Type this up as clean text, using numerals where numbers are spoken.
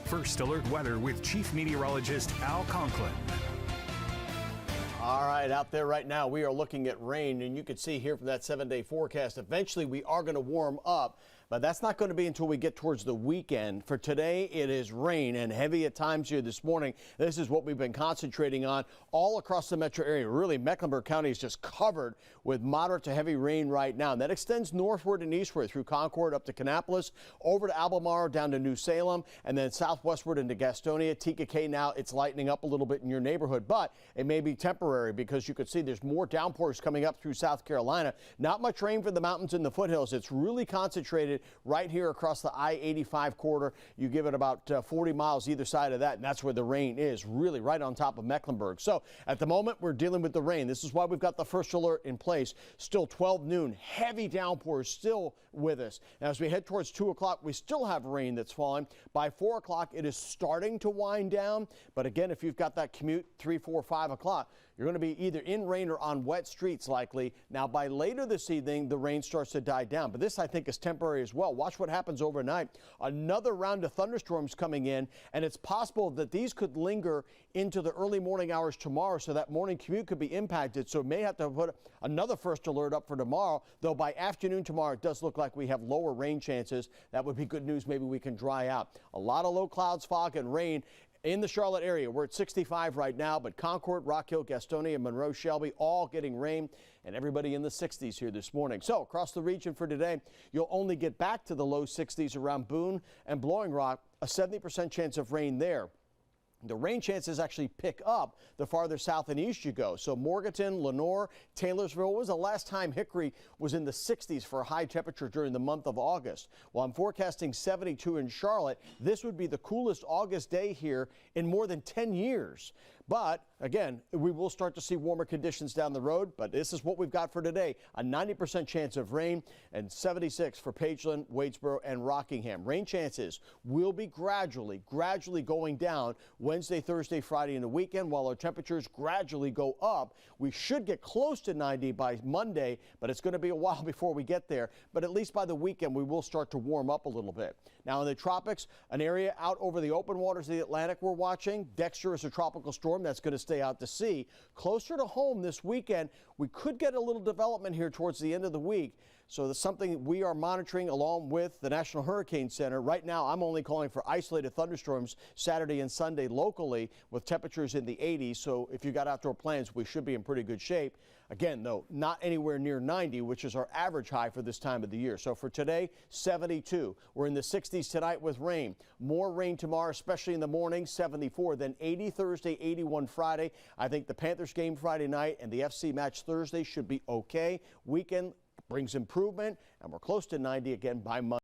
First Alert Weather with Chief Meteorologist Al Conklin. All right, out there right now, we are looking at rain, and you can see here from that 7-day forecast, eventually we are going to warm up, but that's not going to be until we get towards the weekend. For today, it is rain and heavy at times here this morning. This is what we've been concentrating on all across the metro area. Really, Mecklenburg County is just covered with moderate to heavy rain right now. And that extends northward and eastward through Concord up to Kannapolis, over to Albemarle, down to New Salem, and then southwestward into Gastonia. TKK now, it's lightening up a little bit in your neighborhood, but it may be temporary because you could see there's more downpours coming up through South Carolina. Not much rain for the mountains and the foothills. It's really concentrated right here across the I-85 corridor. You give it about 40 miles either side of that, and that's where the rain is, really right on top of Mecklenburg. So at the moment, we're dealing with the rain. This is why we've got the first alert in place. Still 12 noon, heavy downpours still with us. Now, as we head towards 2 o'clock, we still have rain that's falling. By 4 o'clock, it is starting to wind down. But again, if you've got that commute 3, 4, 5 o'clock, you're going to be either in rain or on wet streets likely. Now, by later this evening, the rain starts to die down. But this, I think, is temporary as well. Watch what happens overnight. Another round of thunderstorms coming in, and it's possible that these could linger into the early morning hours tomorrow, so that morning commute could be impacted. So may have to put another first alert up for tomorrow, though by afternoon tomorrow, it does look like we have lower rain chances. That would be good news. Maybe we can dry out. A lot of low clouds, fog, and rain in the Charlotte area. We're at 65 right now, but Concord, Rock Hill, Gastonia, Monroe, Shelby, all getting rain, and everybody in the 60s here this morning. So across the region for today, you'll only get back to the low 60s around Boone and Blowing Rock, a 70% chance of rain there. The rain chances actually pick up the farther south and east you go. So Morganton, Lenore, Taylorsville. When was the last time Hickory was in the 60s for a high temperature during the month of August? Well, I'm forecasting 72 in Charlotte. This would be the coolest August day here in more than 10 years. But again, we will start to see warmer conditions down the road, but this is what we've got for today. A 90% chance of rain and 76 for Pageland, Wadesboro, and Rockingham. Rain chances will be gradually going down Wednesday, Thursday, Friday, and the weekend, while our temperatures gradually go up. We should get close to 90 by Monday, but it's going to be a while before we get there. But at least by the weekend, we will start to warm up a little bit. Now in the tropics, an area out over the open waters of the Atlantic we're watching. Dexter is a tropical storm that's going to stay out to sea. Closer to home this weekend, we could get a little development here towards the end of the week. So that's something we are monitoring along with the National Hurricane Center. Right now, I'm only calling for isolated thunderstorms Saturday and Sunday locally with temperatures in the 80s. So if you got outdoor plans, we should be in pretty good shape. Again, though, not anywhere near 90, which is our average high for this time of the year. So for today, 72. We're in the 60s tonight with rain. More rain tomorrow, especially in the morning, 74. Then 80 Thursday, 81 Friday. I think the Panthers game Friday night and the FC match Thursday should be okay. Weekend brings improvement, and we're close to 90 again by Monday.